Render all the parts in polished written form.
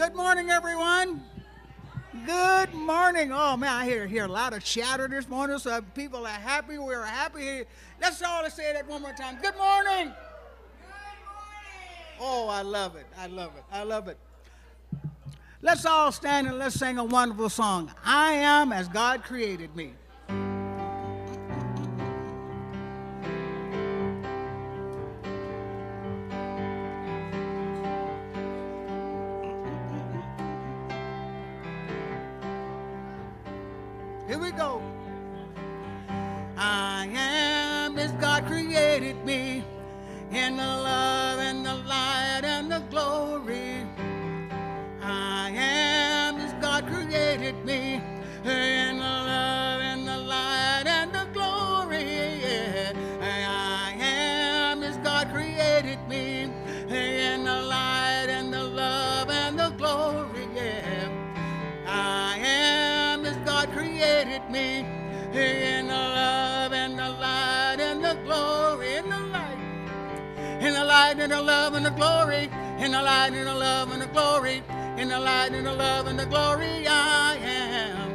Good morning, everyone. Good morning. Oh man, I hear a lot of chatter this morning. So people are happy. We're happy. Let's all say that one more time. Good morning. Oh, I love it. I love it. I love it. Let's all stand and let's sing a wonderful song. I am as God created me. Here we go. I am as God created me in the love and the light and the glory. I am as God created me in the love and the light and the glory. Yeah. I am as God created me in the light and the love and the glory. Yeah. I am as God created me in the love and the light and the glory, in the light and the love and the glory, in the light and the love and the glory, in the light and the love and the glory. I am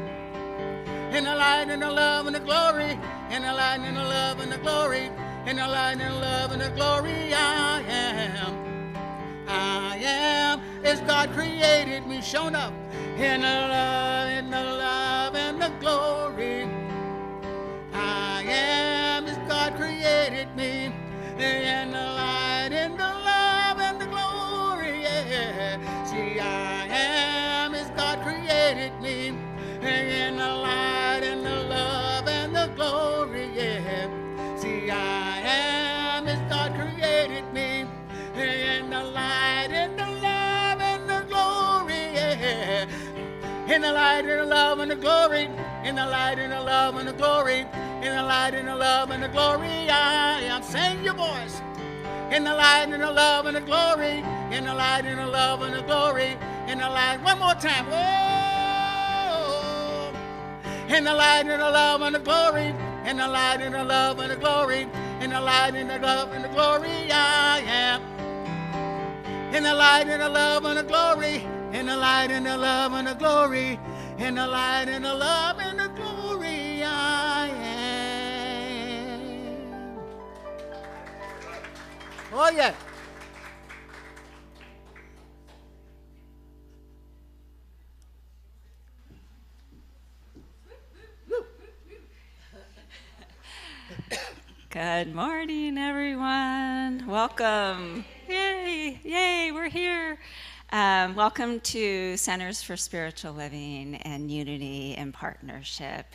in the light and the love and the glory, in the light and the love and the glory, in the light and the love and the glory. I am as God created me, shown up in the love and the glory. I am as God created me in the light and the love and the glory. Yeah. See, I am as God created me in the light and the love and the glory. Yeah. See, I am as God created me in the light and the love and the glory. Yeah. In the light and the love and the glory, in the light and the love and the glory, in the light and the love and the glory, I am. Sing your voice. In the light and the love and the glory, in the light and the love and the glory, in the light. One more time. Oh, in the light and the love and the glory, in the light and the love and the glory, in the light and the love and the glory, I am. In the light and the love and the glory, in the light and the love and the glory, in the light and the love and the glory, I am. Oh, yeah. Good morning, everyone. Welcome. Yay, yay, we're here. Welcome to Centers for Spiritual Living and Unity and Partnership.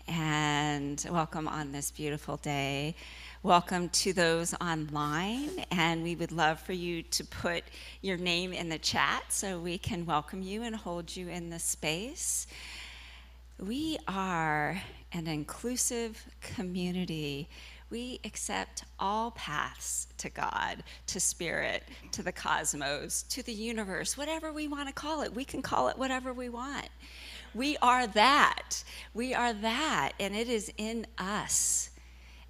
And welcome on this beautiful day. Welcome to those online. And we would love for you to put your name in the chat so we can welcome you and hold you in the space. We are an inclusive community. We accept all paths to God, to spirit, to the cosmos, to the universe, whatever we want to call it. We can call it whatever we want. We are that. We are that, and it is in us.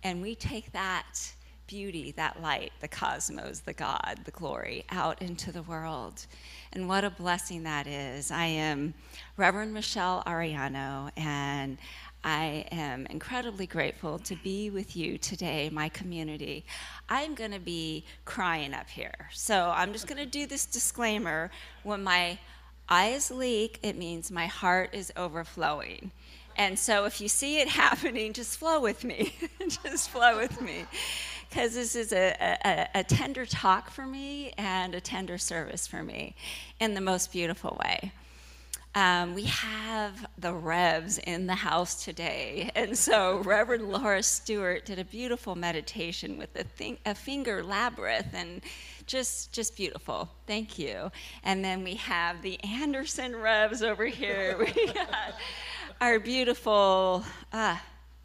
And we take that beauty, that light, the cosmos, the God, the glory, out into the world. And what a blessing that is. I am Reverend Michelle Ariano, and I am incredibly grateful to be with you today, my community. I'm going to be crying up here. So I'm just going to do this disclaimer. When my eyes leak, it means my heart is overflowing. And so if you see it happening, just flow with me. Just flow with me. Because this is a tender talk for me and a tender service for me in the most beautiful way. We have the Revs in the house today. And so Reverend Laura Stewart did a beautiful meditation with a finger labyrinth, and just beautiful. Thank you. And then we have the Anderson Revs over here. We got our beautiful,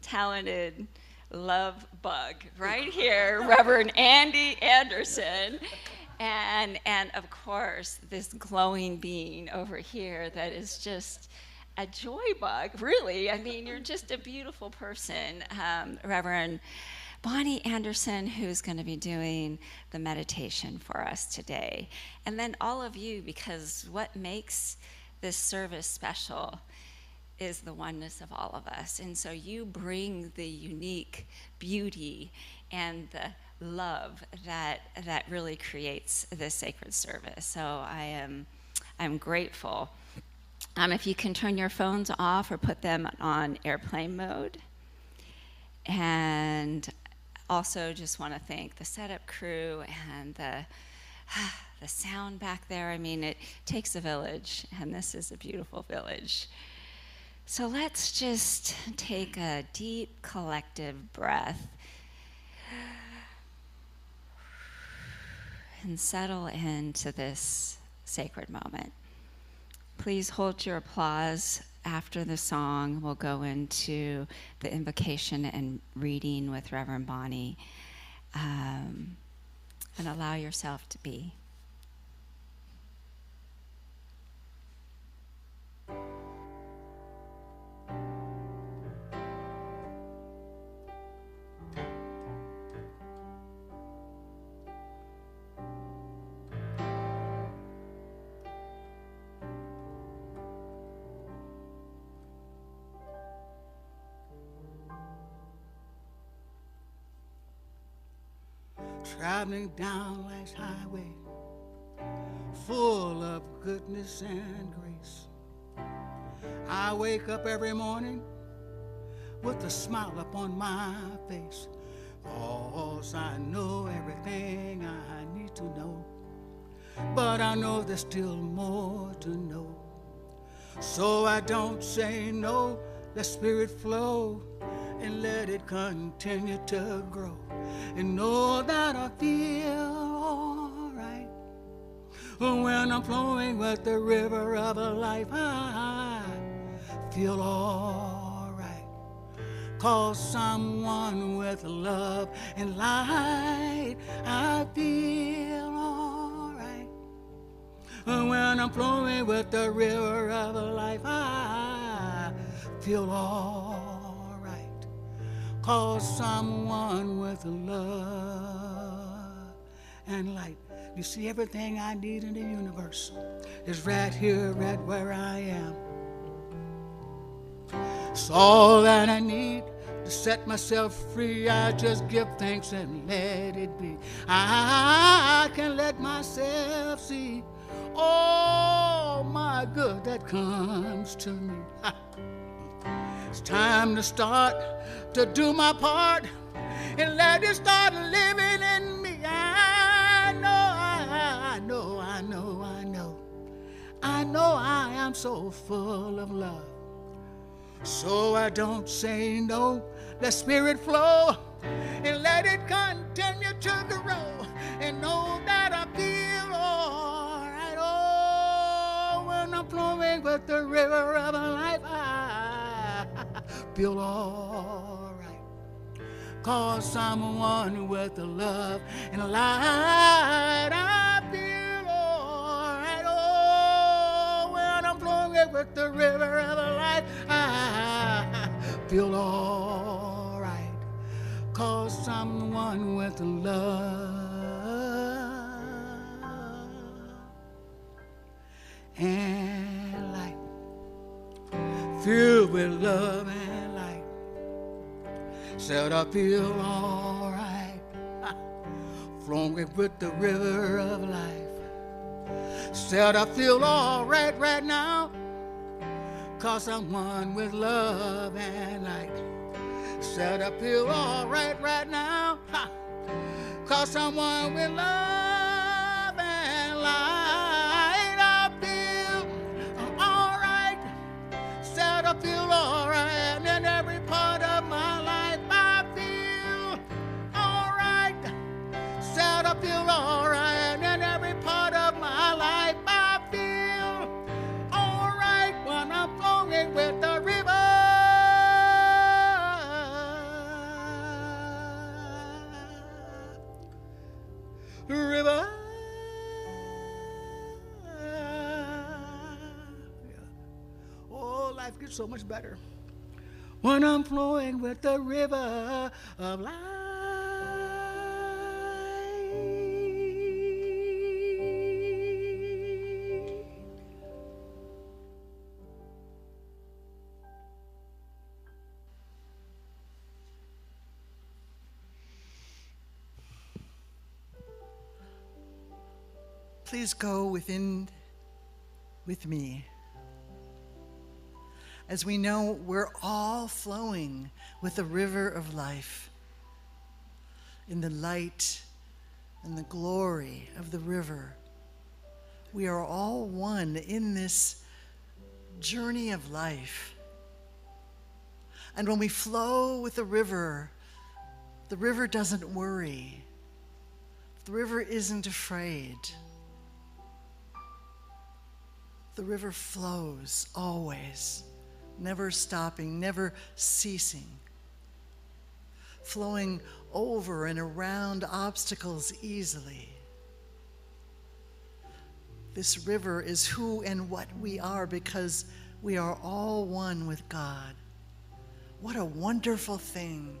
talented love bug right here, Reverend Andy Anderson. And of course, this glowing being over here that is just a joy bug, really. I mean, you're just a beautiful person, Reverend Bonnie Anderson, who's going to be doing the meditation for us today. And then all of you, because what makes this service special is the oneness of all of us. And so you bring the unique beauty and the love that really creates this sacred service. So I'm grateful. If you can turn your phones off or put them on airplane mode. And also just want to thank the setup crew and the sound back there. I mean, it takes a village, and this is a beautiful village. So let's just take a deep collective breath and settle into this sacred moment. Please hold your applause. After the song, we'll go into the invocation and reading with Reverend Bonnie, and allow yourself to be. Traveling down life's highway, full of goodness and grace. I wake up every morning with a smile upon my face, 'cause I know everything I need to know. But I know there's still more to know. So I don't say no, let spirit flow and let it continue to grow. And know that I feel alright when I'm flowing with the river of life. I feel alright, 'cause I'm one with love and light. I feel alright when I'm flowing with the river of life. I feel alright, 'cause I'm one with love and light. You see, everything I need in the universe is right here, right where I am. It's all that I need to set myself free. I just give thanks and let it be. I can let myself see all my good that comes to me. It's time to start to do my part and let it start living in me. I know I am so full of love. So I don't say no, let spirit flow and let it continue to grow. And know that I feel alright. Oh, when I'm flowing with the river of life, I feel alright, 'cause I'm one with the love and light. I feel alright. Oh, when I'm flowing with the river of life, I feel alright, 'cause I'm one with the love and light. Filled with love and light. Said I feel alright, flowing with the river of life. Said I feel alright right now, 'cause I'm one with love and light. Said I feel alright right now, 'cause I'm one with love and light. I feel alright. Said I feel alright in every part of my life. I feel alright. Said I feel alright in every part of my life. I feel alright when I'm flowing with the river. River. Oh, life gets so much better when I'm flowing with the river of life. Please go with me. As we know, we're all flowing with the river of life in the light and the glory of the river. We are all one in this journey of life. And when we flow with the river doesn't worry. The river isn't afraid. The river flows always, never stopping, never ceasing, flowing over and around obstacles easily. This river is who and what we are because we are all one with God. What a wonderful thing.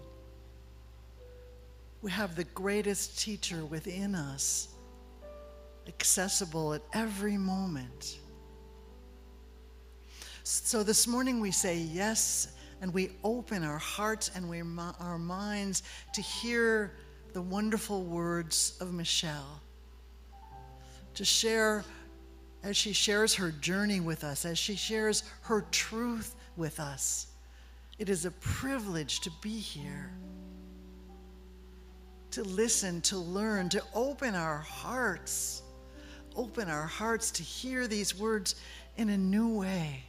We have the greatest teacher within us, accessible at every moment. So this morning we say yes, and we open our hearts and our minds to hear the wonderful words of Michelle, to share as she shares her journey with us, as she shares her truth with us. It is a privilege to be here, to listen, to learn, to open our hearts to hear these words in a new way.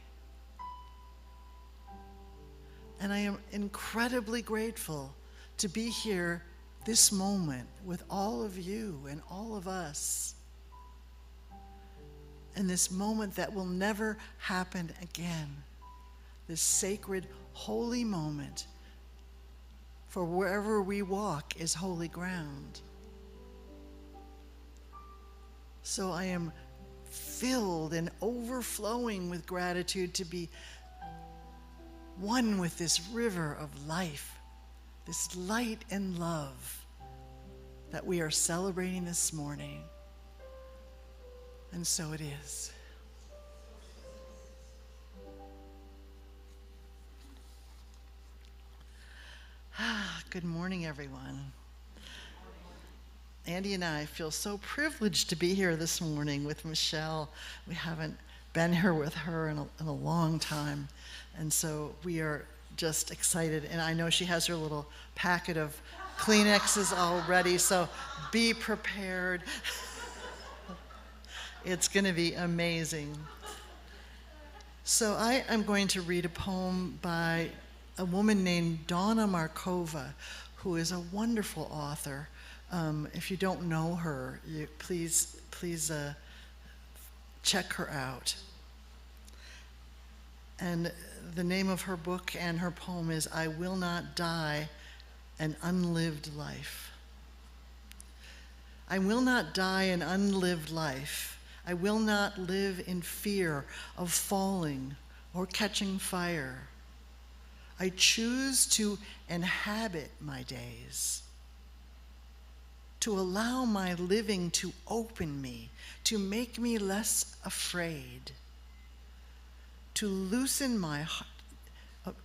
And I am incredibly grateful to be here this moment with all of you and all of us. And this moment that will never happen again. This sacred, holy moment. For wherever we walk is holy ground. So I am filled and overflowing with gratitude to be one with this river of life, this light and love that we are celebrating this morning. And so it is. Good morning, everyone. Andy and I feel so privileged to be here this morning with Michelle. We haven't been here with her in a long time. And so we are just excited. And I know she has her little packet of Kleenexes all ready, so be prepared. It's going to be amazing. So I am going to read a poem by a woman named Donna Markova, who is a wonderful author. If you don't know her, please check her out. And the name of her book and her poem is I Will Not Die, an Unlived Life. I will not die an unlived life. I will not live in fear of falling or catching fire. I choose to inhabit my days, to allow my living to open me, to make me less afraid, to loosen my heart,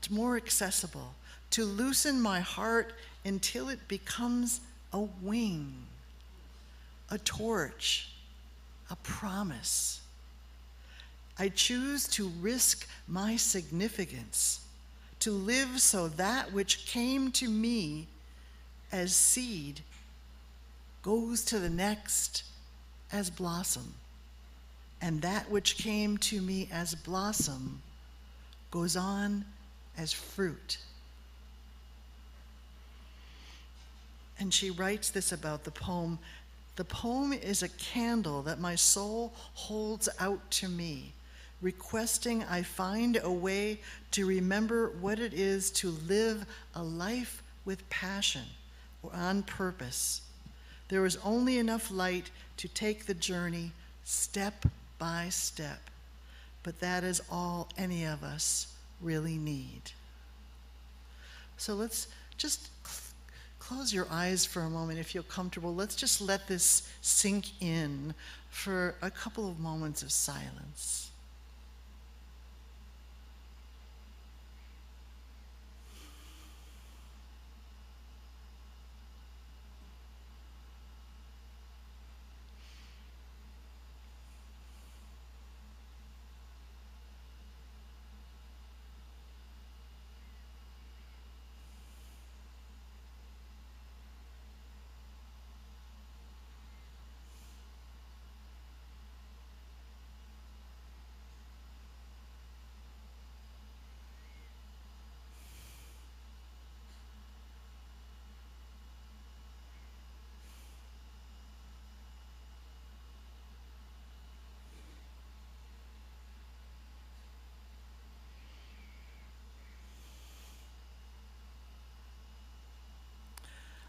more accessible, to loosen my heart until it becomes a wing, a torch, a promise. I choose to risk my significance, to live so that which came to me as seed goes to the next as blossom, and that which came to me as blossom goes on as fruit. And she writes this about the poem. The poem is a candle that my soul holds out to me, requesting I find a way to remember what it is to live a life with passion or on purpose. There is only enough light to take the journey step by step, but that is all any of us really need. So let's just close your eyes for a moment if you're comfortable. Let's just let this sink in for a couple of moments of silence.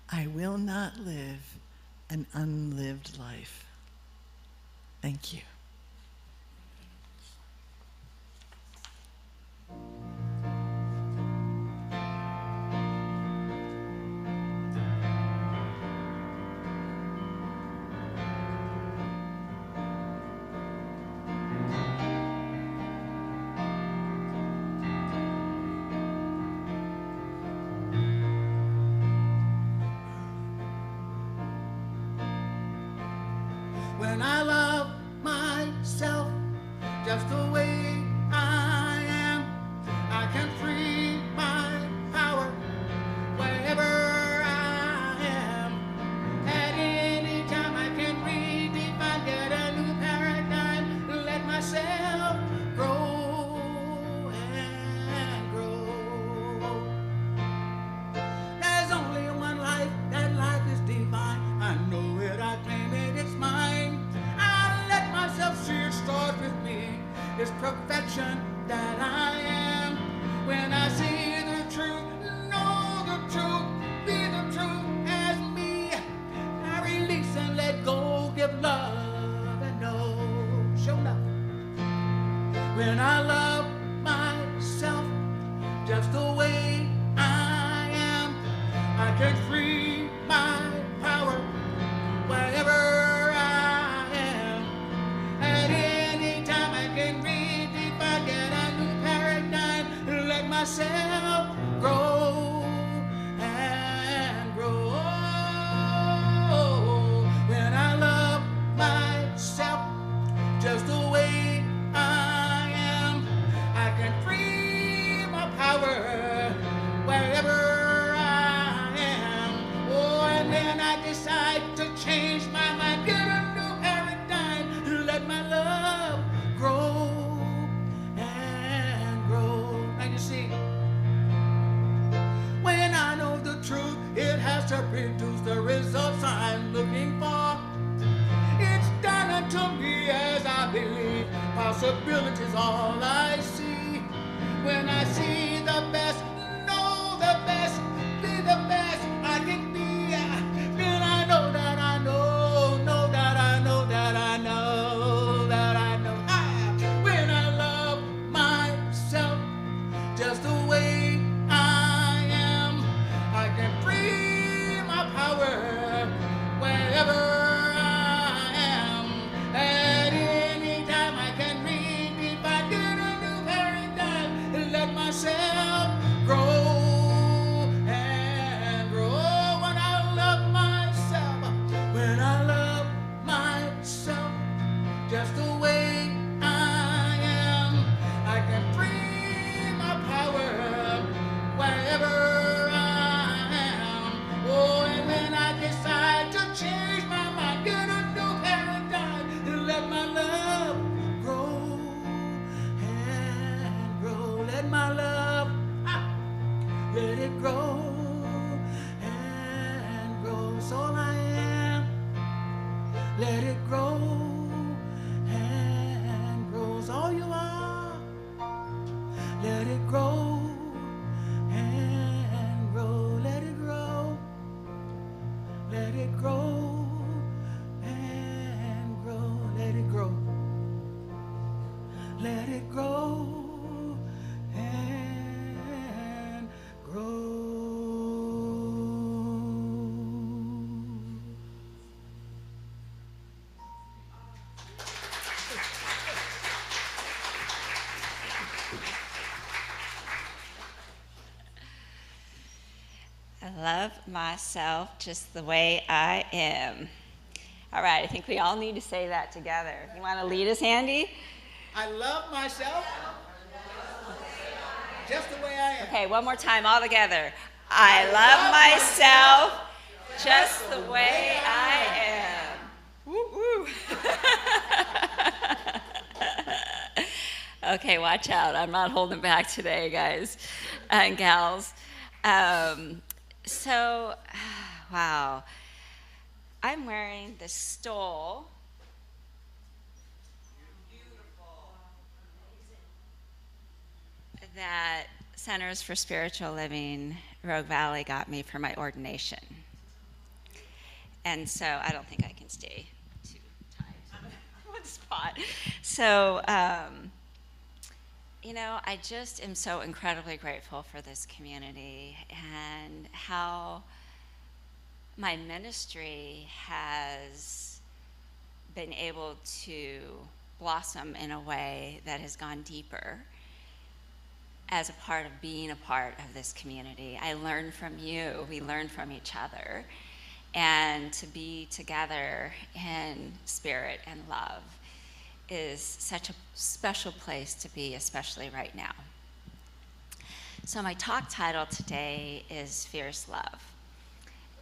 I will not live an unlived life. Thank you. When I love myself just the way I am, I can free my power wherever I am. At any time I can redefine, get a new paradigm, let myself grow and grow. There's only one life, that life is divine. I know it, I claim it, it's mine. I let myself see it start with me. It's perfection that I am. When I see the truth, know the truth, be the truth as me. I release and let go, give love and know, show love. When I love myself just the way I am, I can free my power wherever I am. At any time I can redefine, get a new paradigm, let myself grow and grow. When I love myself just the way I am, I can free my power wherever I am. Oh, and then I decide to change my mind, get a new paradigm, let my love grow and grow. And you see, when I know the truth, it has to produce the results I'm looking for. It's done unto me as I believe. Possibilities all I see. When I see the best, know the best, be the best I can be. Then I know that I know that I know that I know that I know. When I love myself just the way I am, I can free my power wherever I am. At any time I can redefine, get a new paradigm, and let myself grow and grow. When I love myself, when I love myself just the way I am, I can free my power wherever I am. Oh, and when I decide to change my mind, get a new paradigm, and let my love grow and grow. Let my love, let it grow and grow. It's all I am. Let it grow and grow. It's all you are. Let it grow and grow. Let it grow. Let it grow and grow. Let it grow. Let it grow and grow. I love myself just the way I am. All right, I think we all need to say that together. You want to lead us, Andy? I love myself just the way I am. Okay, one more time, all together. I love myself just the way I am. Woo woo. Okay, watch out. I'm not holding back today, guys and gals. Wow. I'm wearing the stole. That Centers for Spiritual Living Rogue Valley got me for my ordination. And so I don't think I can stay too tight in one spot. So, I just am so incredibly grateful for this community and how my ministry has been able to blossom in a way that has gone deeper as a part of being a part of this community. I learn from you, we learn from each other, and to be together in spirit and love is such a special place to be, especially right now. So my talk title today is Fierce Love.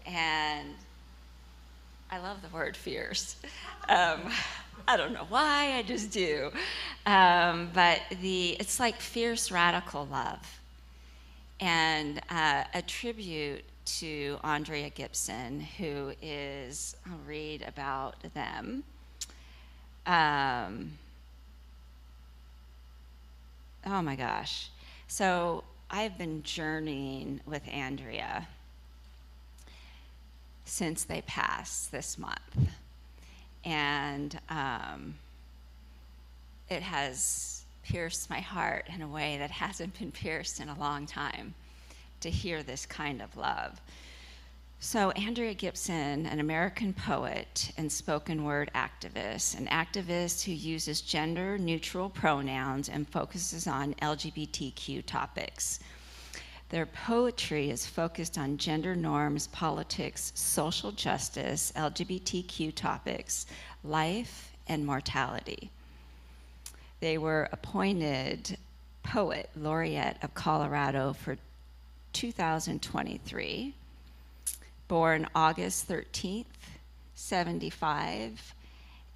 And I love the word fierce. I don't know why, I just do. But it's like fierce radical love. And a tribute to Andrea Gibson, who is, I'll read about them. Oh my gosh. So I've been journeying with Andrea since they passed this month. And it has pierced my heart in a way that hasn't been pierced in a long time to hear this kind of love. So Andrea Gibson, an American poet and spoken word activist, an activist who uses gender-neutral pronouns and focuses on LGBTQ topics. Their poetry is focused on gender norms, politics, social justice, LGBTQ topics, life, and mortality. They were appointed Poet Laureate of Colorado for 2023, born August 13th, 75,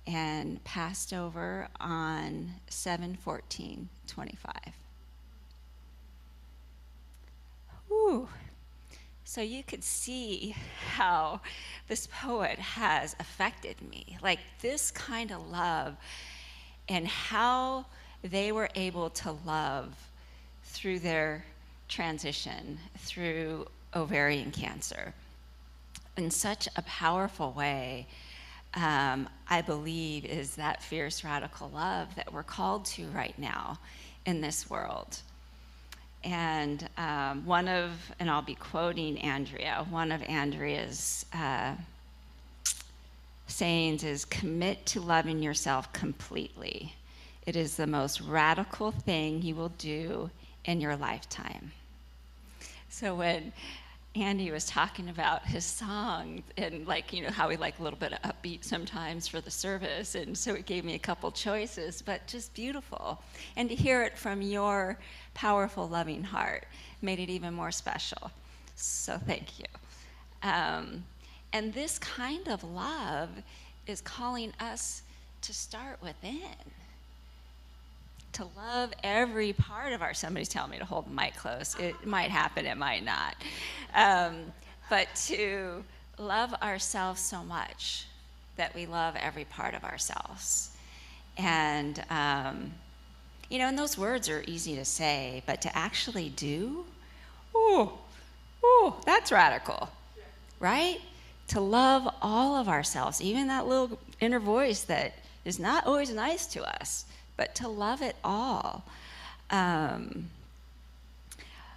and passed over on 7/14/25. Whew. So you could see how this poet has affected me. Like this kind of love and how they were able to love through their transition, through ovarian cancer, in such a powerful way. I believe is that fierce radical love that we're called to right now in this world. And and I'll be quoting Andrea, one of Andrea's sayings is, commit to loving yourself completely. It is the most radical thing you will do in your lifetime. So when Andy was talking about his song and how we like a little bit of upbeat sometimes for the service, and so it gave me a couple choices, but just beautiful. And to hear it from your powerful, loving heart made it even more special. So thank you. And this kind of love is calling us to start within, to love every part of somebody's telling me to hold the mic close. It might happen, it might not. But to love ourselves so much that we love every part of ourselves. And, and those words are easy to say, but to actually do, that's radical, right? To love all of ourselves, even that little inner voice that is not always nice to us, but to love it all.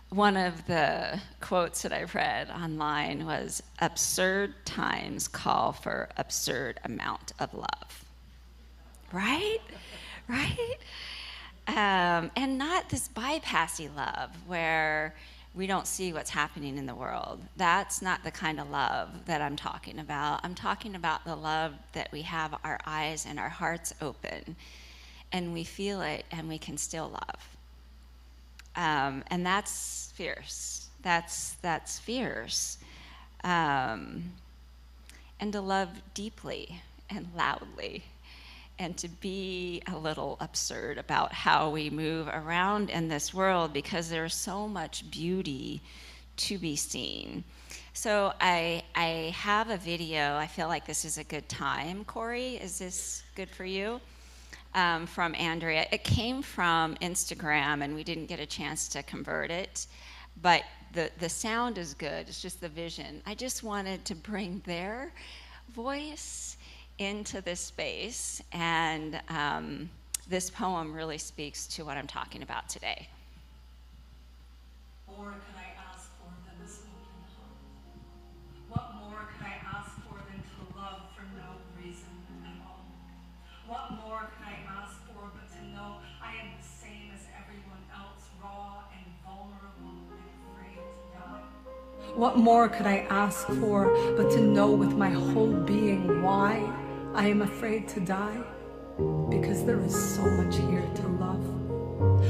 One of the quotes that I've read online was, absurd times call for absurd amount of love. Right? Right? And not this bypassy love where we don't see what's happening in the world. That's not the kind of love that I'm talking about. I'm talking about the love that we have our eyes and our hearts open, and we feel it, and we can still love. And that's fierce. That's fierce. And to love deeply and loudly, and to be a little absurd about how we move around in this world, because there's so much beauty to be seen. So I have a video. I feel like this is a good time. Corey, is this good for you? From Andrea. It came from Instagram, and we didn't get a chance to convert it, but the sound is good. It's just the vision. I just wanted to bring their voice into this space, and this poem really speaks to what I'm talking about today. What more could I ask for than this open heart? What more could I ask for than to love for no reason at all? What more could I ask for but to know I am the same as everyone else, raw and vulnerable and afraid to die? What more could I ask for but to know with my whole being why I am afraid to die? Because there is so much here to love.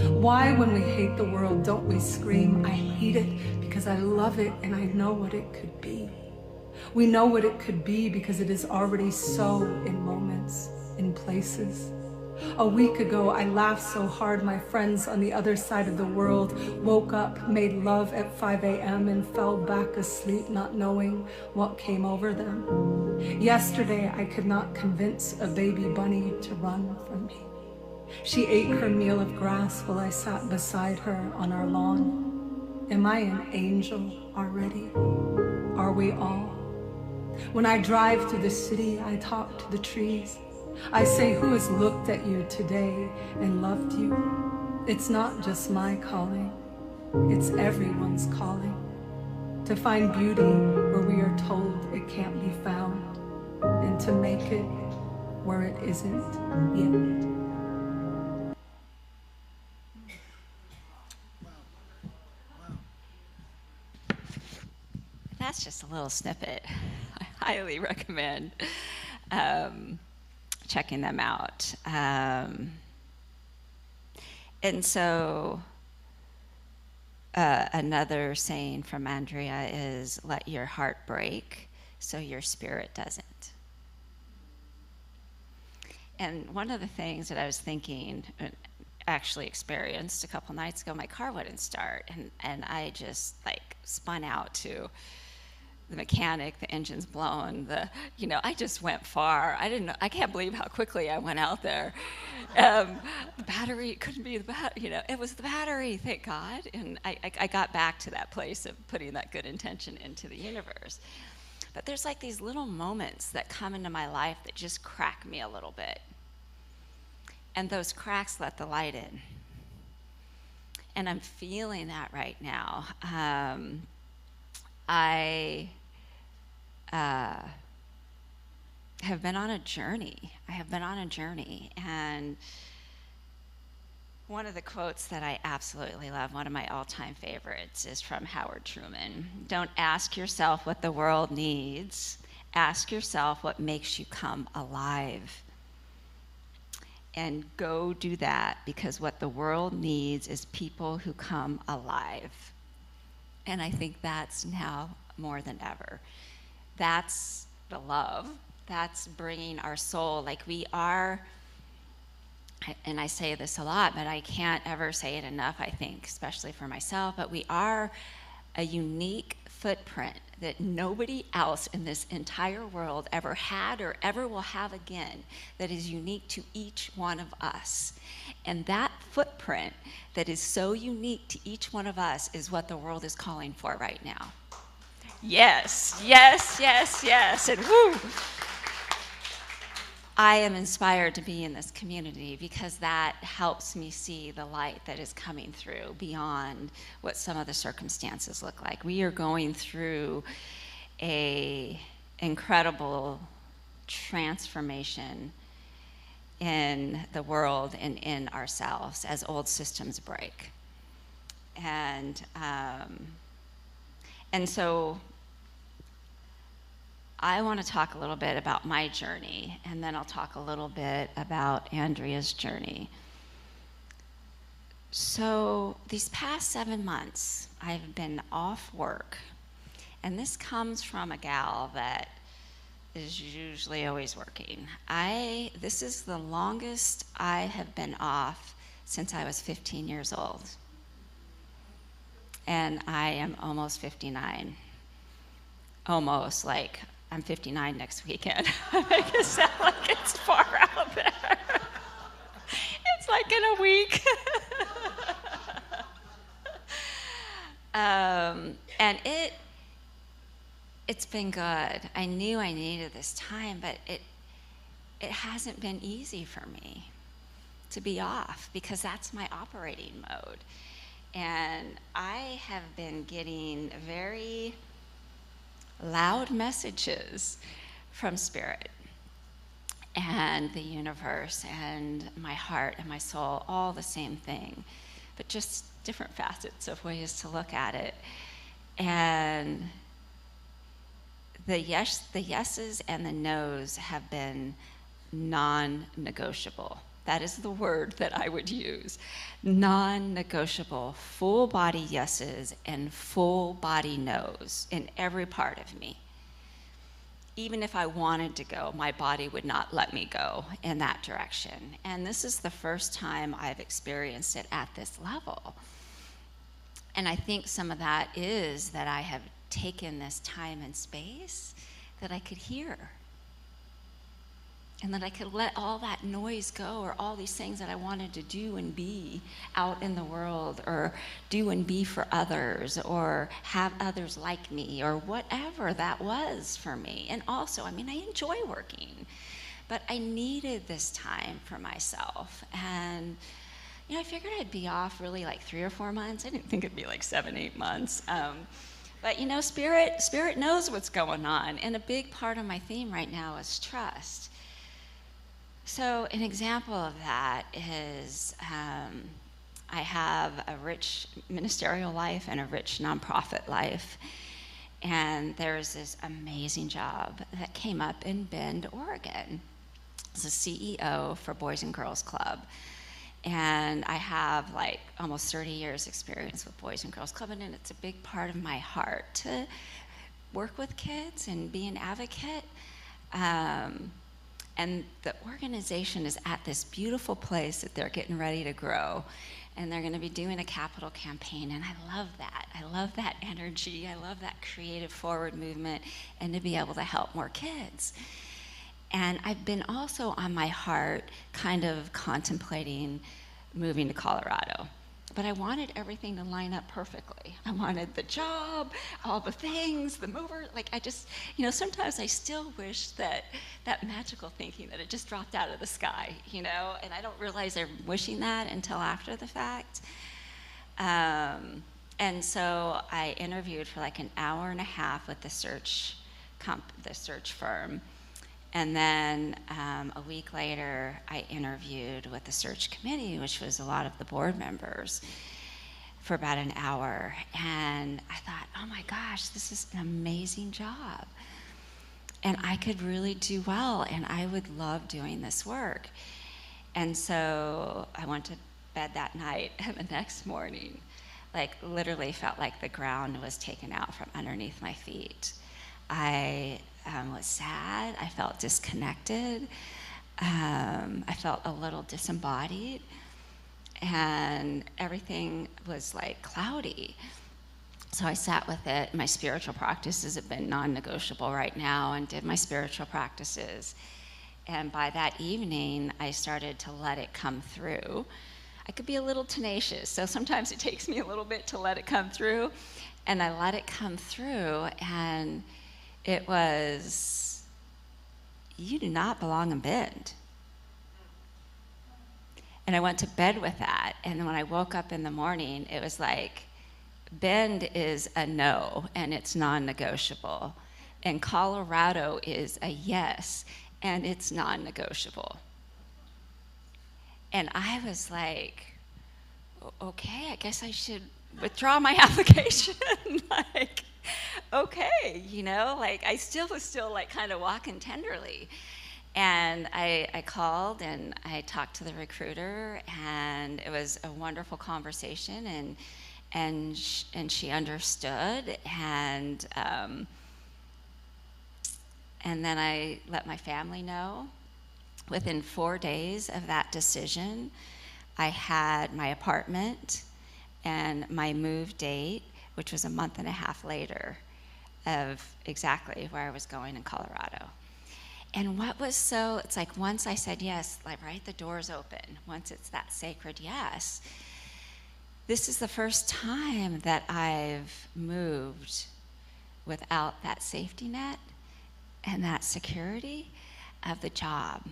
Why, when we hate the world, don't we scream, I hate it because I love it and I know what it could be. We know what it could be because it is already so in moments, in places. A week ago, I laughed so hard my friends on the other side of the world woke up, made love at 5 a.m. and fell back asleep not knowing what came over them. Yesterday, I could not convince a baby bunny to run from me. She ate her meal of grass while I sat beside her on our lawn. Am I an angel already? Are we all? When I drive through the city, I talk to the trees. I say, who has looked at you today and loved you? It's not just my calling, it's everyone's calling. To find beauty where we are told it can't be found, and to make it where it isn't yet. That's just a little snippet. I highly recommend checking them out. And so another saying from Andrea is, let your heart break so your spirit doesn't. And one of the things that I was thinking, actually experienced a couple nights ago, my car wouldn't start, and I just like spun out to the mechanic, the engine's blown, I just went far. I can't believe how quickly I went out there. The battery, it couldn't be the battery, it was the battery, thank God. And I got back to that place of putting that good intention into the universe. But there's like these little moments that come into my life that just crack me a little bit. And those cracks let the light in. And I'm feeling that right now. I have been on a journey. And one of the quotes that I absolutely love, one of my all-time favorites, is from Howard Truman. Don't ask yourself what the world needs. Ask yourself what makes you come alive. And go do that, because what the world needs is people who come alive. And I think that's now more than ever. That's the love. That's bringing our soul. Like we are, and I say this a lot, but I can't ever say it enough, I think, especially for myself, but we are a unique footprint that nobody else in this entire world ever had or ever will have again, that is unique to each one of us. And that footprint that is so unique to each one of us is what the world is calling for right now. Yes, yes, yes, yes, and woo! I am inspired to be in this community because that helps me see the light that is coming through beyond what some of the circumstances look like. We are going through an incredible transformation in the world and in ourselves as old systems break. And so I want to talk a little bit about my journey, and then I'll talk a little bit about Andrea's journey. So these past 7 months, I've been off work, and this comes from a gal that is usually always working. This is the longest I have been off since I was 15 years old. And I am almost 59. Almost, like I'm 59 next weekend. I make it sound like it's far out there. It's like in a week. And It's been good. I knew I needed this time, but it hasn't been easy for me to be off, because that's my operating mode. And I have been getting very loud messages from Spirit and the universe and my heart and my soul, all the same thing, but just different facets of ways to look at it. And the yeses and the nos have been non-negotiable. That is the word that I would use. Non-negotiable, full body yeses and full body nos in every part of me. Even if I wanted to go, my body would not let me go in that direction. And this is the first time I've experienced it at this level. And I think some of that is that I have taken this time and space that I could hear, and that I could let all that noise go, or all these things that I wanted to do and be out in the world, or do and be for others, or have others like me, or whatever that was for me. And also, I mean, I enjoy working, but I needed this time for myself. And you know, I figured I'd be off really like 3 or 4 months. I didn't think it'd be like 7, 8 months. But you know, Spirit knows what's going on. And a big part of my theme right now is trust. So an example of that is I have a rich ministerial life and a rich nonprofit life. And there's this amazing job that came up in Bend, Oregon. As a CEO for Boys and Girls Club. And I have like almost 30 years experience with Boys and Girls Club, and it's a big part of my heart to work with kids and be an advocate. And the organization is at this beautiful place that they're getting ready to grow, and they're going to be doing a capital campaign, and I love that. I love that energy. I love that creative forward movement, and to be able to help more kids. And I've been also on my heart kind of contemplating moving to Colorado. But I wanted everything to line up perfectly. I wanted the job, all the things, the mover. Like I just, you know, sometimes I still wish that magical thinking that it just dropped out of the sky, you know, and I don't realize I'm wishing that until after the fact. And so I interviewed for like an hour and a half with the search firm. And then a week later, I interviewed with the search committee, which was a lot of the board members, for about an hour. And I thought, oh my gosh, this is an amazing job. And I could really do well, and I would love doing this work. And so I went to bed that night, and the next morning, like literally felt like the ground was taken out from underneath my feet. I was sad. I felt disconnected. I felt a little disembodied, and everything was like cloudy. So I sat with it. My spiritual practices have been non-negotiable right now, and did my spiritual practices. And by that evening, I started to let it come through. I could be a little tenacious, so sometimes it takes me a little bit to let it come through. And I let it come through, and it was, you do not belong in Bend. And I went to bed with that. And then when I woke up in the morning, it was like, Bend is a no, and it's non-negotiable. And Colorado is a yes, and it's non-negotiable. And I was like, okay, I guess I should withdraw my application. Like, okay, you know, like I was still like kind of walking tenderly. And I called and I talked to the recruiter, and it was a wonderful conversation, and she understood, and then I let my family know. Within 4 days of that decision, I had my apartment and my move date, which was a month and a half later, of exactly where I was going in Colorado. And what was so, it's like once I said yes, like right, the door's open. Once it's that sacred yes, this is the first time that I've moved without that safety net and that security of the job.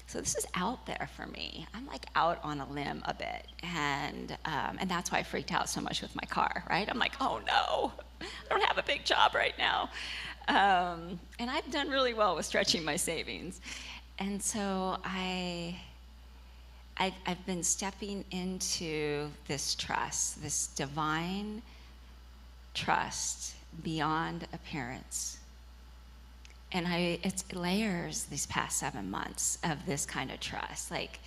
So this is out there for me. I'm like out on a limb a bit, and that's why I freaked out so much with my car, right? I'm like, oh no, I don't have a big job right now. And I've done really well with stretching my savings. And so I've been stepping into this trust, this divine trust beyond appearance. And it's layers these past 7 months of this kind of trust, like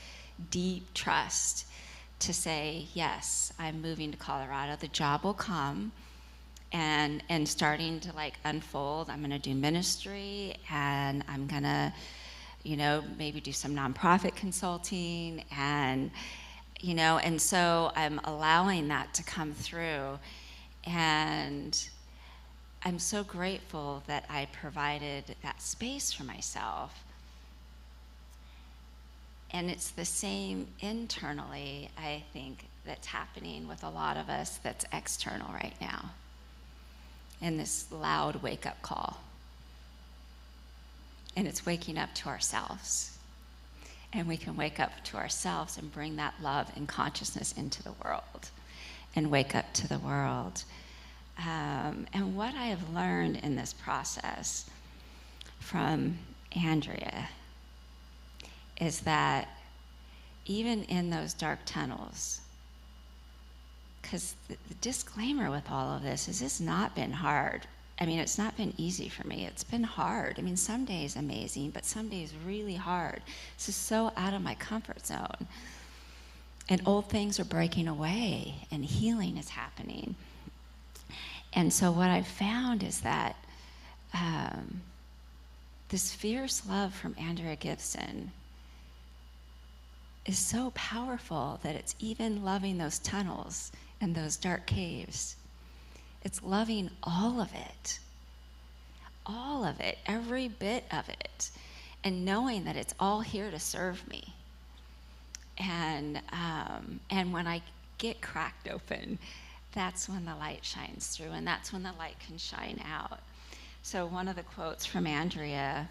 deep trust to say, yes, I'm moving to Colorado. The job will come, and starting to like unfold. I'm going to do ministry, and I'm going to, maybe do some nonprofit consulting, and so I'm allowing that to come through. And I'm so grateful that I provided that space for myself. And it's the same internally, I think, that's happening with a lot of us that's external right now, in this loud wake-up call. And it's waking up to ourselves. And we can wake up to ourselves and bring that love and consciousness into the world and wake up to the world. And what I have learned in this process from Andrea is that even in those dark tunnels, because the disclaimer with all of this is it's not been hard. I mean, it's not been easy for me. It's been hard. I mean, some days amazing, but some days really hard. This is so out of my comfort zone. And old things are breaking away, and healing is happening. And so what I've found is that this fierce love from Andrea Gibson is so powerful that it's even loving those tunnels and those dark caves. It's loving all of it, every bit of it, and knowing that it's all here to serve me. And when I get cracked open, that's when the light shines through, and that's when the light can shine out. So one of the quotes from Andrea,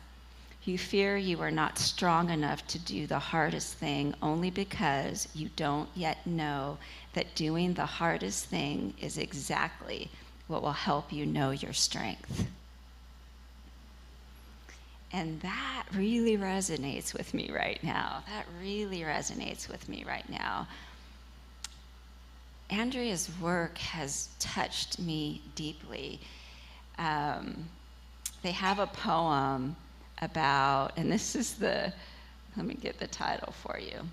"You fear you are not strong enough to do the hardest thing only because you don't yet know that doing the hardest thing is exactly what will help you know your strength." And that really resonates with me right now. Andrea's work has touched me deeply. They have a poem about, and this is let me get the title for you.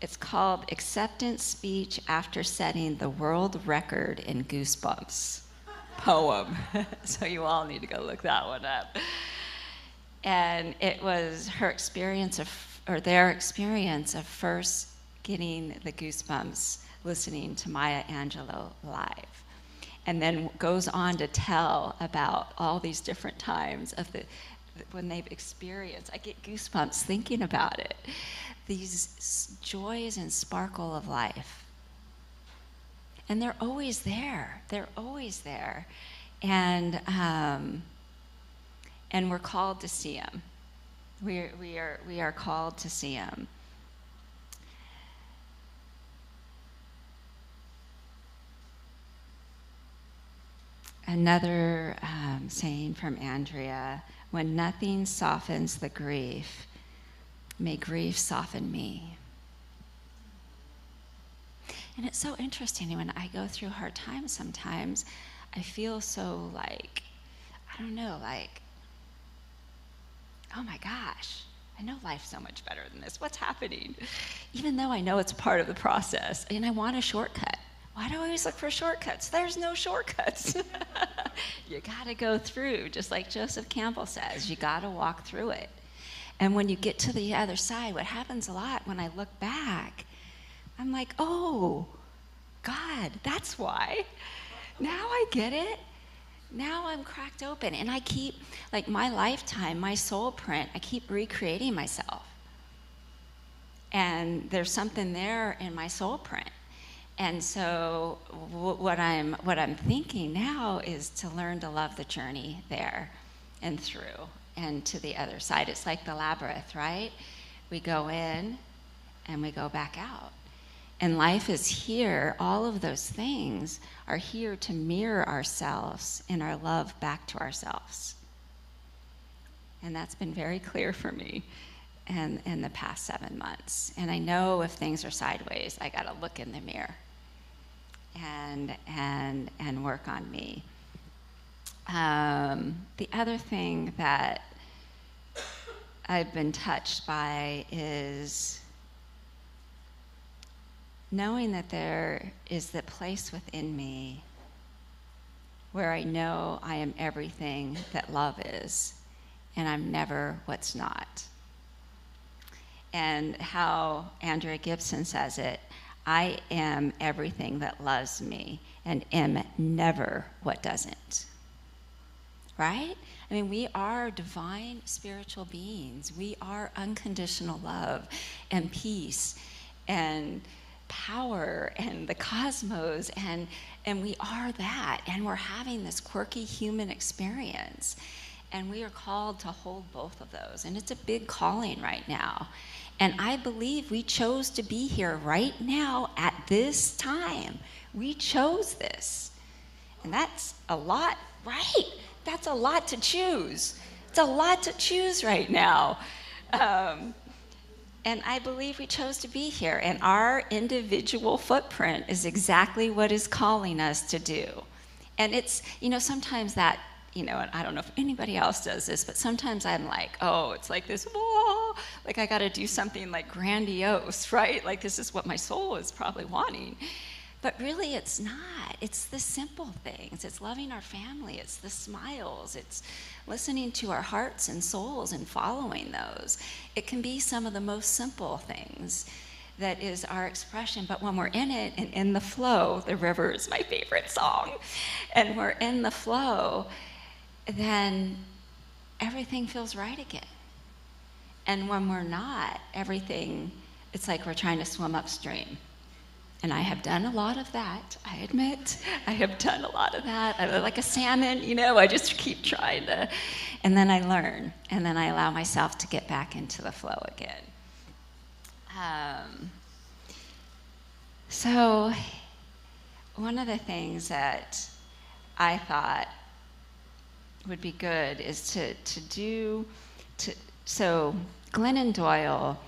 It's called Acceptance Speech After Setting the World Record in Goosebumps poem. So you all need to go look that one up. And it was her experience their experience of first getting the goosebumps listening to Maya Angelou live. And then goes on to tell about all these different times of when they've experienced, I get goosebumps thinking about it, these joys and sparkle of life. And they're always there. And we're called to see them. We are called to see them. Another saying from Andrea, "When nothing softens the grief, may grief soften me." And it's so interesting, when I go through hard times sometimes, I feel so like, oh my gosh, I know life's so much better than this. What's happening? Even though I know it's part of the process, and I want a shortcut. Why do I always look for shortcuts? There's no shortcuts. You gotta go through, just like Joseph Campbell says, you gotta walk through it. And when you get to the other side, what happens a lot when I look back, I'm like, oh, God, that's why. Now I get it. Now I'm cracked open. And I keep, like my lifetime, my soul print, I keep recreating myself. And there's something there in my soul print. And so what I'm thinking now is to learn to love the journey there and through and to the other side. It's like the labyrinth, right? We go in and we go back out. And life is here. All of those things are here to mirror ourselves and our love back to ourselves. And that's been very clear for me in the past 7 months. And I know if things are sideways, I got to look in the mirror and work on me. The other thing that I've been touched by is knowing that there is the place within me where I know I am everything that love is, and I'm never what's not. And how Andrea Gibson says it, I am everything that loves me and am never what doesn't. Right? I mean, we are divine spiritual beings. We are unconditional love and peace and power and the cosmos, and we are that, and we're having this quirky human experience, and we are called to hold both of those, and it's a big calling right now. And I believe we chose to be here right now at this time. We chose this. And that's a lot, right? That's a lot to choose. It's a lot to choose right now. And I believe we chose to be here. And our individual footprint is exactly what is calling us to do. And it's, sometimes that, and I don't know if anybody else does this, but sometimes I'm like, oh, it's like this, whoa, like I got to do something like grandiose, right? Like this is what my soul is probably wanting. But really it's not. It's the simple things. It's loving our family. It's the smiles. It's listening to our hearts and souls and following those. It can be some of the most simple things that is our expression. But when we're in it and in the flow, the river is my favorite song, and we're in the flow, then everything feels right again. And when we're not, everything, it's like we're trying to swim upstream. And I have done a lot of that, I admit. I have done a lot of that. I'm like a salmon, I just keep trying to. And then I learn, and then I allow myself to get back into the flow again. So one of the things that I thought would be good is so Glennon Doyle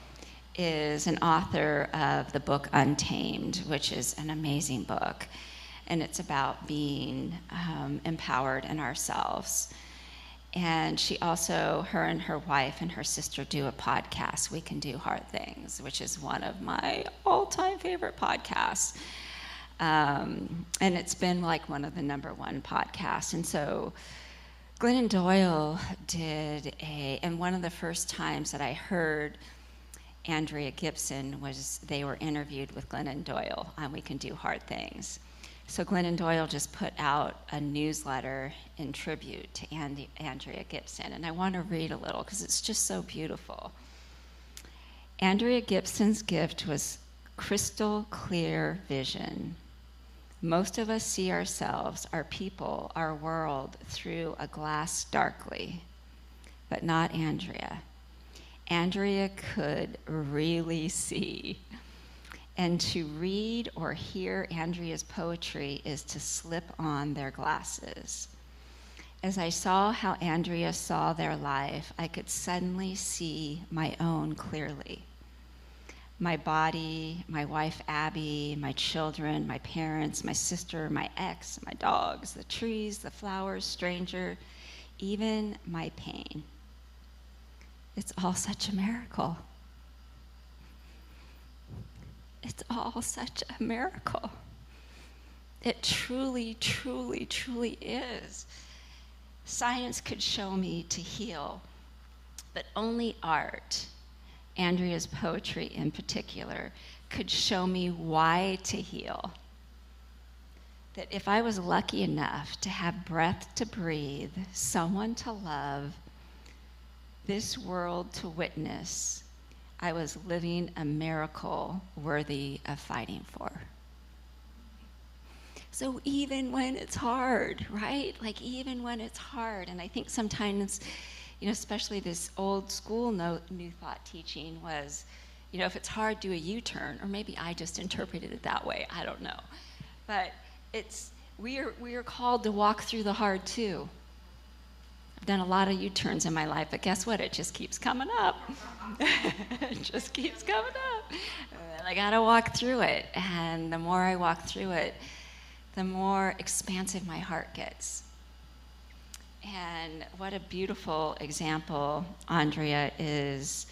is an author of the book Untamed, which is an amazing book, and it's about being empowered in ourselves. And she also, her and her wife and her sister do a podcast, We Can Do Hard Things, which is one of my all-time favorite podcasts. And it's been like one of the #1 podcasts. And so Glennon Doyle and one of the first times that I heard Andrea Gibson was they were interviewed with Glennon Doyle on We Can Do Hard Things. So Glennon Doyle just put out a newsletter in tribute to Andrea Gibson, and I want to read a little because it's just so beautiful. Andrea Gibson's gift was crystal clear vision. Most of us see ourselves, our people, our world through a glass darkly, but not Andrea. Andrea could really see. And to read or hear Andrea's poetry is to slip on their glasses. As I saw how Andrea saw their life, I could suddenly see my own clearly. My body, my wife Abby, my children, my parents, my sister, my ex, my dogs, the trees, the flowers, stranger, even my pain. It's all such a miracle. It's all such a miracle. It truly, truly, truly is. Science could show me to heal, but only art, Andrea's poetry in particular, could show me why to heal. That if I was lucky enough to have breath to breathe, someone to love, this world to witness, I was living a miracle worthy of fighting for. So even when it's hard, right? Like even when it's hard. And I think sometimes, especially this old school New Thought teaching was, if it's hard, do a U-turn. Or maybe I just interpreted it that way. I don't know. But we are called to walk through the hard too. I've done a lot of U-turns in my life, but guess what? It just keeps coming up. It just keeps coming up. And I gotta walk through it. And the more I walk through it, the more expansive my heart gets. And what a beautiful example Andrea is.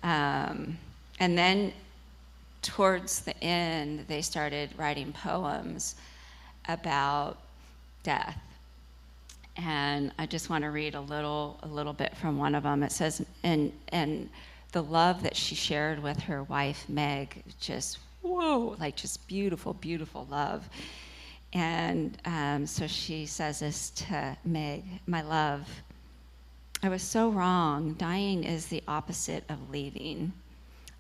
And then towards the end, they started writing poems about death. And I just want to read a little bit from one of them. It says, and the love that she shared with her wife, Meg, just, whoa, like just beautiful, beautiful love. And so she says this to Meg, my love, I was so wrong. Dying is the opposite of leaving.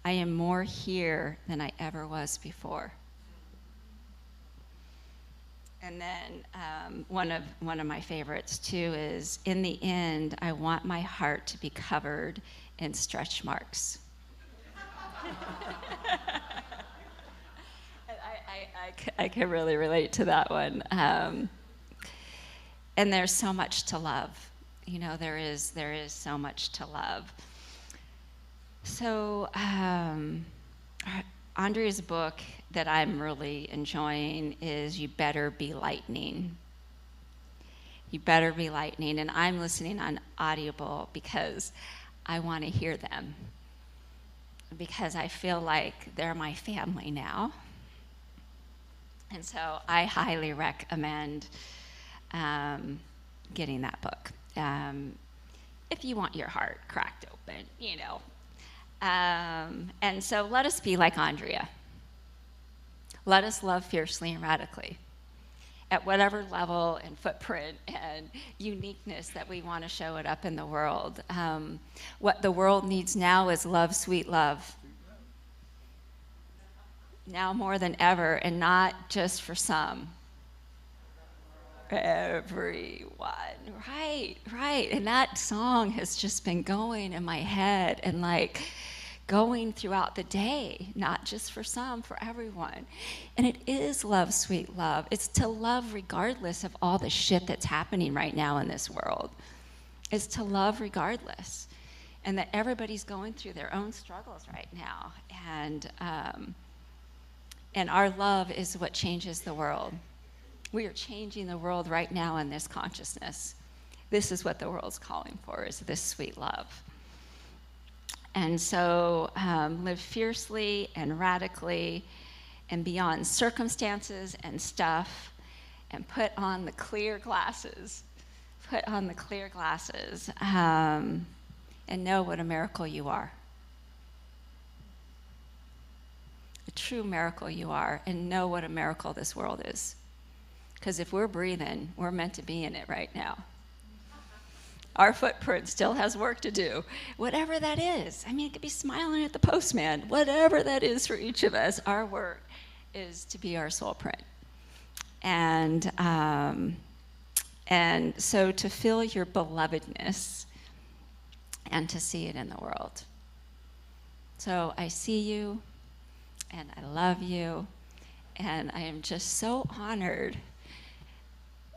I am more here than I ever was before. And then one of my favorites too is, in the end, I want my heart to be covered in stretch marks. I can really relate to that one. And there's so much to love. There is so much to love. So Andrea's book that I'm really enjoying is You Better Be Lightning. You Better Be Lightning. And I'm listening on Audible because I want to hear them. Because I feel like they're my family now. And so I highly recommend getting that book. If you want your heart cracked open, And so let us be like Andrea. Let us love fiercely and radically at whatever level and footprint and uniqueness that we want to show it up in the world. What the world needs now is love, sweet love. Now more than ever, and not just for some. Everyone, right. And that song has just been going in my head and like going throughout the day, not just for some, for everyone. And it is love, sweet love. It's to love regardless of all the shit that's happening right now in this world. It's to love regardless. And that everybody's going through their own struggles right now. And our love is what changes the world. We are changing the world right now in this consciousness. This is what the world's calling for, is this sweet love. And so live fiercely and radically and beyond circumstances and stuff, and put on the clear glasses. Put on the clear glasses and know what a miracle you are. A true miracle you are, and know what a miracle this world is. Because if we're breathing, we're meant to be in it right now. Our footprint still has work to do. Whatever that is. I mean, it could be smiling at the postman. Whatever that is for each of us, our work is to be our soul print. And so to feel your belovedness and to see it in the world. So I see you, and I love you, and I am just so honored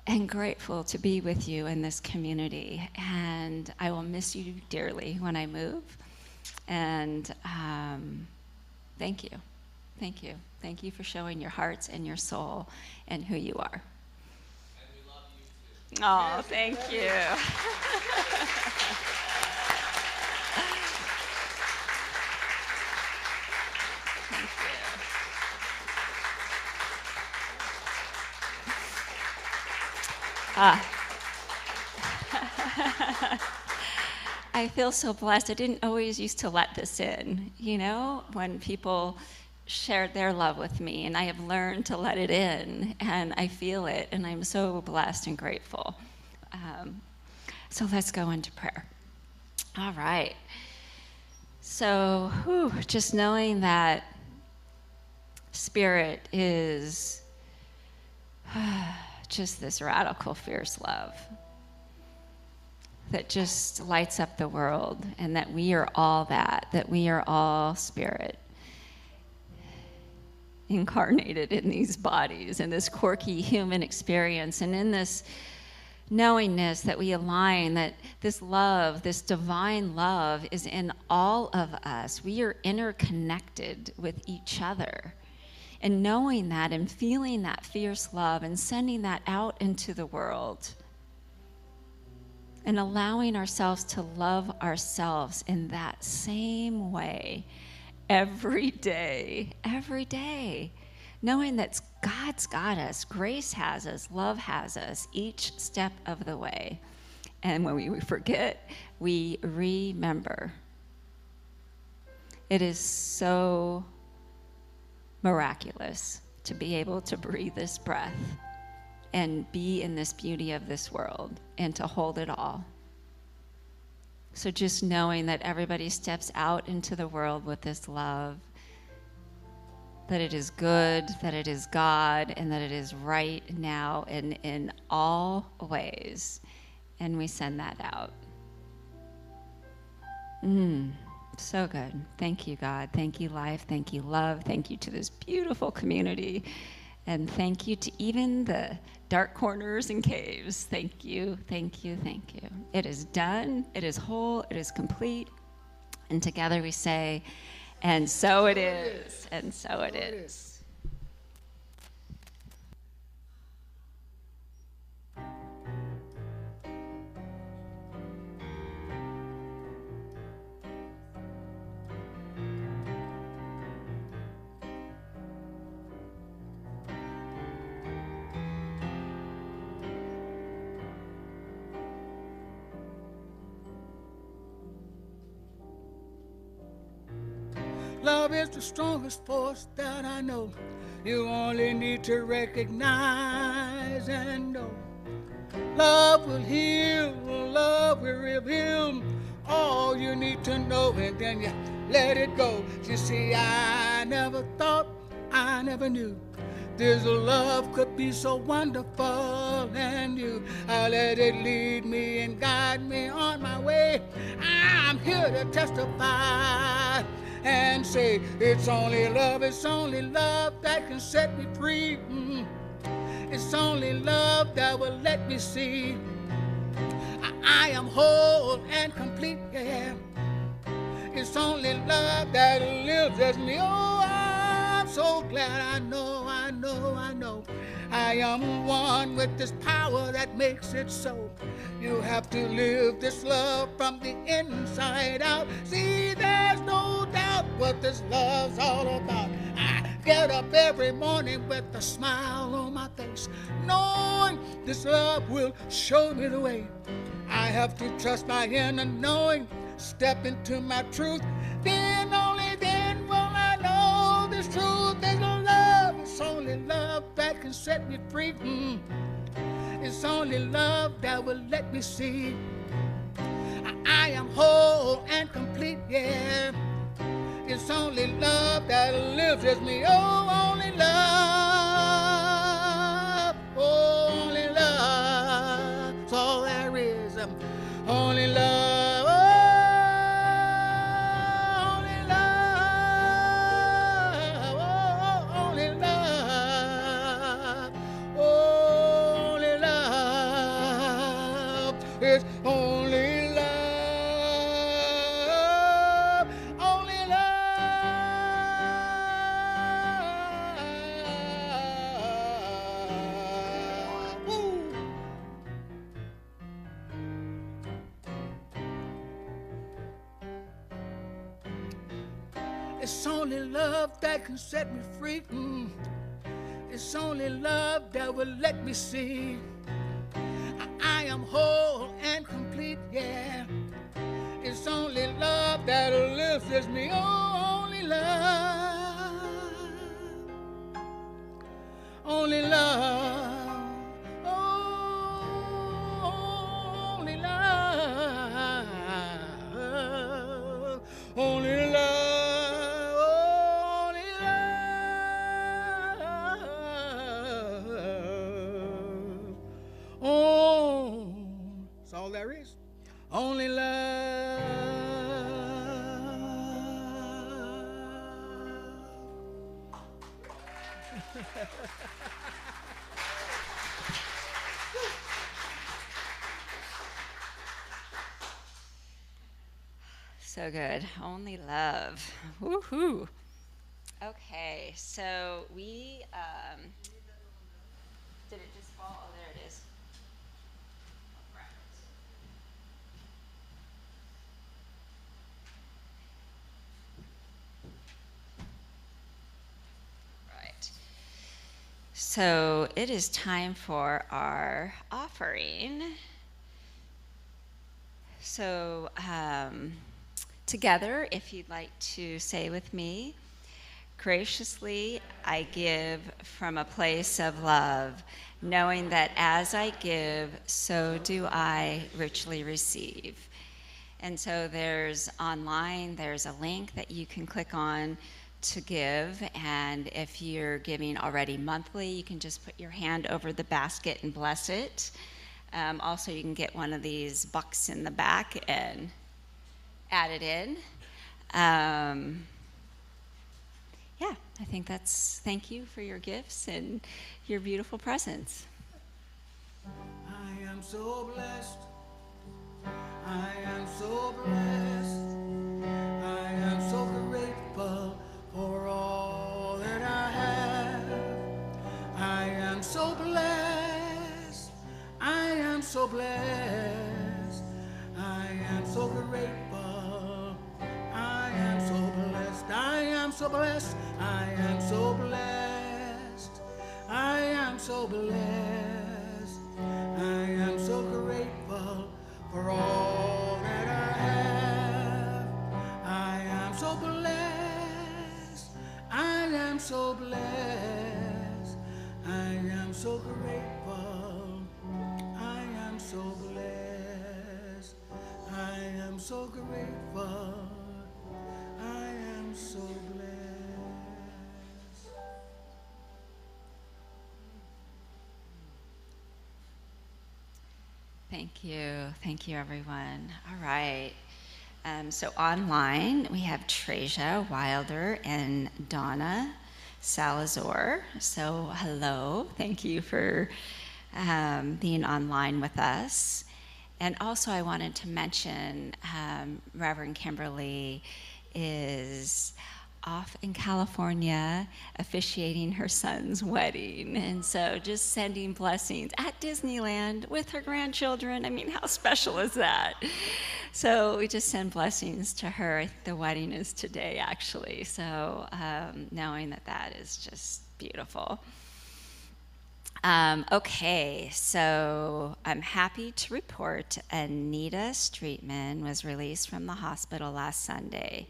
and grateful to be with you in this community. And I will miss you dearly when I move. And thank you. Thank you. Thank you for showing your hearts and your soul and who you are. And we love you too. Oh, thank you. I feel so blessed. I didn't always used to let this in, when people shared their love with me, and I have learned to let it in, and I feel it, and I'm so blessed and grateful. So let's go into prayer. All right. So just knowing that Spirit is just this radical, fierce love that just lights up the world, and that we are all that we are all spirit incarnated in these bodies, in this quirky human experience, and in this knowingness that we align, that this love, this divine love, is in all of us. We are interconnected with each other. And knowing that and feeling that fierce love and sending that out into the world, and allowing ourselves to love ourselves in that same way every day, knowing that God's got us, grace has us, love has us each step of the way. And when we forget, we remember. It is so miraculous to be able to breathe this breath and be in this beauty of this world and to hold it all. So just knowing that everybody steps out into the world with this love, that it is good, that it is God, and that it is right now and in all ways. And we send that out. So good. Thank you, God. Thank you, life. Thank you, love. Thank you to this beautiful community. And thank you to even the dark corners and caves. Thank you, thank you, thank you. It is done. It is whole. It is complete. And together we say, and so it is. And so it is. Love is the strongest force that I know. You only need to recognize and know. Love will heal, love will reveal all you need to know, and then you let it go. You see, I never thought, I never knew this love could be so wonderful, and I let it lead me and guide me on my way. I'm here to testify and say it's only love that can set me free. It's only love that will let me see I am whole and complete, yeah. It's only love that lives as me. Oh, I'm so glad I know I am one with this power that makes it so. You have to live this love from the inside out. See, there's no doubt what this love's all about. I get up every morning with a smile on my face, knowing this love will show me the way. I have to trust my inner knowing, step into my truth. Then, only then will I know this truth. There's no love, it's only love that can set me free. It's only love that will let me see I am whole and complete, yeah. It's only love that lives as me. Oh, only love. Oh, only love. That's all there is. Only love. Oh, only love. Oh, only love. Oh, only love. It's only love. It's only love that can set me free. It's only love that will let me see I am whole and complete, yeah. It's only love that lives as me. Oh, only love. Only love. Oh, only love. Only love. all there is. Only love. So good. Only love. Woohoo. Okay, so we, did it just fall? Oh, there it is. Right. So it is time for our offering. So together, if you'd like to say with me, graciously I give from a place of love, knowing that as I give, so do I richly receive. And so there's online, there's a link that you can click on to give, and if you're giving already monthly, you can just put your hand over the basket and bless it. Also, you can get one of these bucks in the back and add it in. Yeah, I think thank you for your gifts and your beautiful presence. I am so blessed. I am so blessed. I am so grateful for all that I have. I am so blessed. I am so blessed. I am so grateful. I am so blessed. I am so blessed. I am so blessed. I am so blessed. I am so grateful for all that I have. I am so blessed. I am so blessed. I am so grateful. I am so blessed. I am so grateful. I am so blessed. Thank you. Thank you, everyone. All right. So online, we have Treja Wilder and Donna Salazar. So hello. Thank you for being online with us. And also, I wanted to mention Reverend Kimberly is off in California officiating her son's wedding. And so just sending blessings at Disneyland with her grandchildren. I mean, how special is that? So we just send blessings to her. I think the wedding is today, actually. So knowing that is just beautiful. Okay, so I'm happy to report Anita Streetman was released from the hospital last Sunday.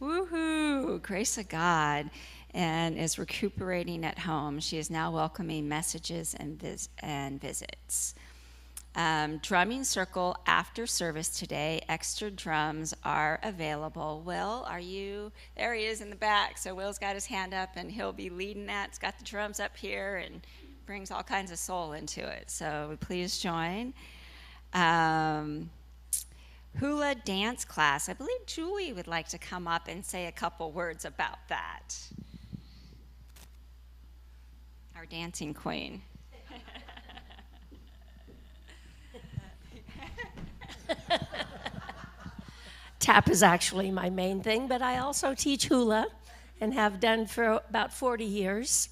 Woohoo! Grace of God, and is recuperating at home. She is now welcoming messages and visits. Drumming circle after service today. Extra drums are available. Will, are you? There he is in the back. So Will's got his hand up, and he'll be leading that. It's got the drums up here and brings all kinds of soul into it. So please join. Hula dance class. I believe Julie would like to come up and say a couple words about that. Our dancing queen. Tap is actually my main thing, but I also teach hula and have done for about 40 years.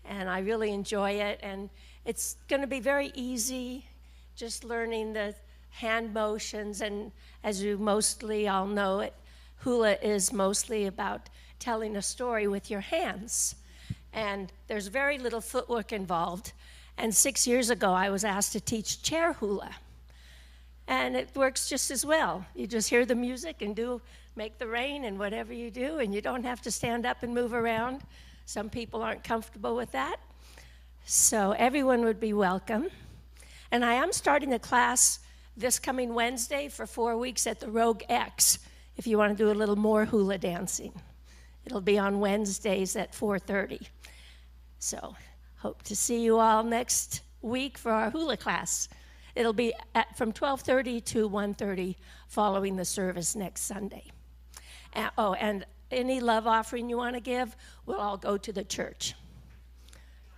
And I really enjoy it. And it's going to be very easy, just learning the hand motions. And as you mostly all know, hula is mostly about telling a story with your hands. And there's very little footwork involved. And 6 years ago, I was asked to teach chair hula. And it works just as well. You just hear the music and make the rain and whatever you do, and you don't have to stand up and move around. Some people aren't comfortable with that. So everyone would be welcome. And I am starting a class this coming Wednesday for 4 weeks at the Rogue X, if you want to do a little more hula dancing. It'll be on Wednesdays at 4:30. So hope to see you all next week for our hula class. It'll be from 12:30 to 1:30 following the service next Sunday. And any love offering you want to give will all go to the church.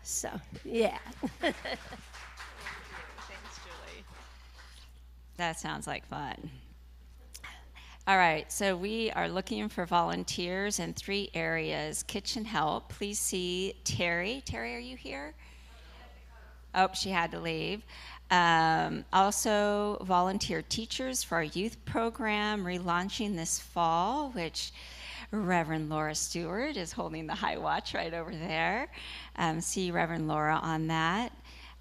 So, yeah. Thanks, Julie. That sounds like fun. All right, so we are looking for volunteers in 3 areas. Kitchen help, please see Terry. Terry, are you here? Oh, she had to leave. Also, volunteer teachers for our youth program relaunching this fall, which Reverend Laura Stewart is holding the high watch right over there. See Reverend Laura on that.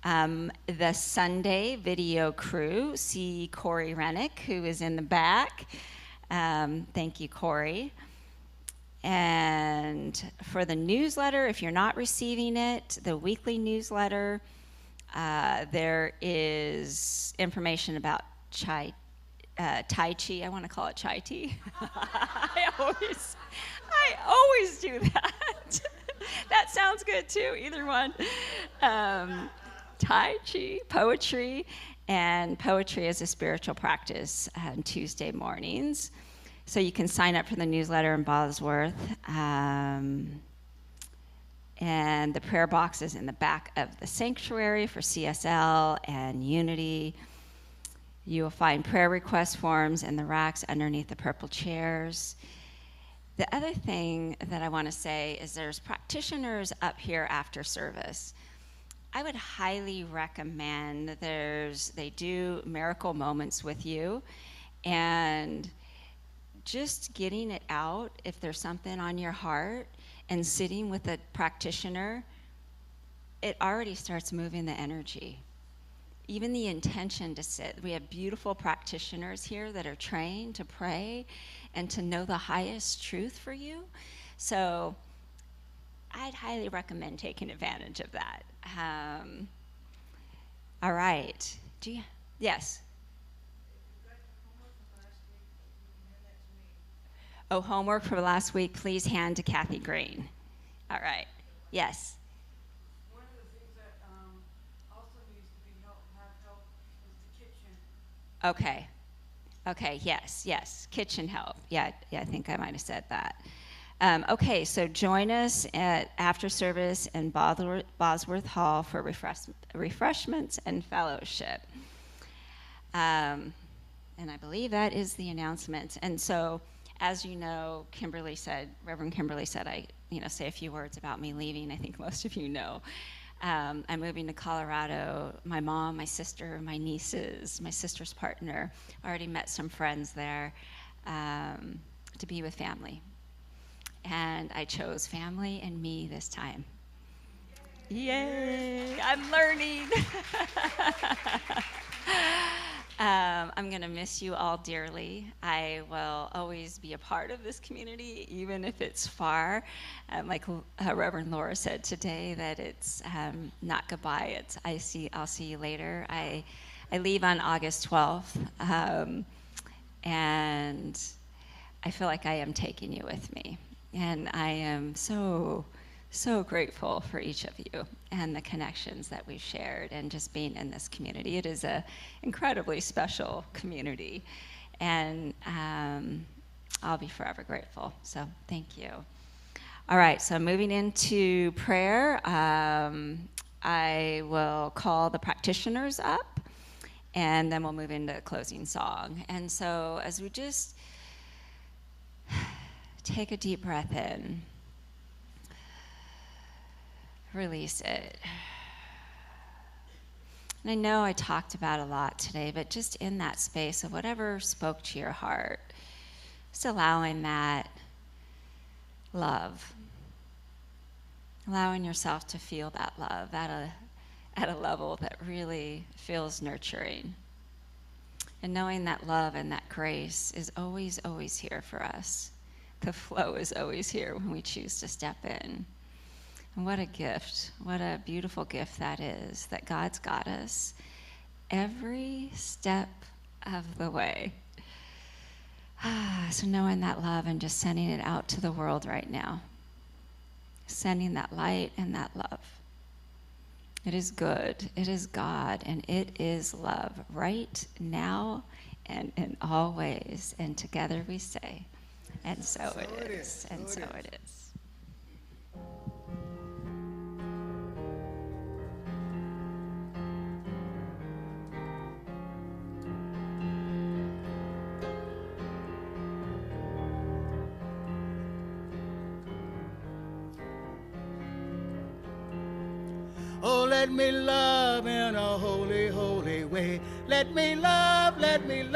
The Sunday video crew, see Corey Rennick, who is in the back. Thank you, Corey. And for the newsletter, if you're not receiving it, the weekly newsletter, there is information about Tai Chi. I want to call it chai tea. I always do that. That sounds good too, either one. Tai Chi, poetry, and poetry is a spiritual practice on Tuesday mornings. So you can sign up for the newsletter in Bosworth. And the prayer box is in the back of the sanctuary for CSL and Unity. You will find prayer request forms in the racks underneath the purple chairs. The other thing that I want to say is there's practitioners up here after service. I would highly recommend they do miracle moments with you, and just getting it out if there's something on your heart and sitting with a practitioner, it already starts moving the energy. Even the intention to sit. We have beautiful practitioners here that are trained to pray and to know the highest truth for you. So I'd highly recommend taking advantage of that. All right. Yes? Oh, homework for last week, please hand to Kathy Green. All right. Yes? One of the things that also needs to be have help is the kitchen. Okay, yes. Kitchen help. Yeah, I think I might have said that. Okay, so join us after service in Bosworth Hall for refreshments and fellowship. And I believe that is the announcement. And so, as you know, Reverend Kimberly said, say a few words about me leaving. I think most of you know. I'm moving to Colorado. My mom, my sister, my nieces, my sister's partner, already met some friends there to be with family. And I chose family and me this time. Yay! I'm learning. I'm going to miss you all dearly. I will always be a part of this community, even if it's far. Like Reverend Laura said today, that it's not goodbye. It's I'll see you later. I leave on August 12th, and I feel like I am taking you with me. And I am so grateful for each of you and the connections that we've shared and just being in this community. It is an incredibly special community, and I'll be forever grateful. So thank you. All right, so moving into prayer, I will call the practitioners up, and then we'll move into a closing song. And so as we just take a deep breath in, release it. And I know I talked about a lot today, but just in that space of whatever spoke to your heart, just allowing that love, allowing yourself to feel that love at a level that really feels nurturing. And knowing that love and that grace is always, always here for us. The flow is always here when we choose to step in. And what a gift, what a beautiful gift that is, that God's got us every step of the way. So knowing that love and just sending it out to the world right now. Sending that light and that love It is good. It is God, and it is love right now and in all ways. And together we say, and so it is, and so it is. Oh, let me love in a holy, holy way. Let me love, let me love.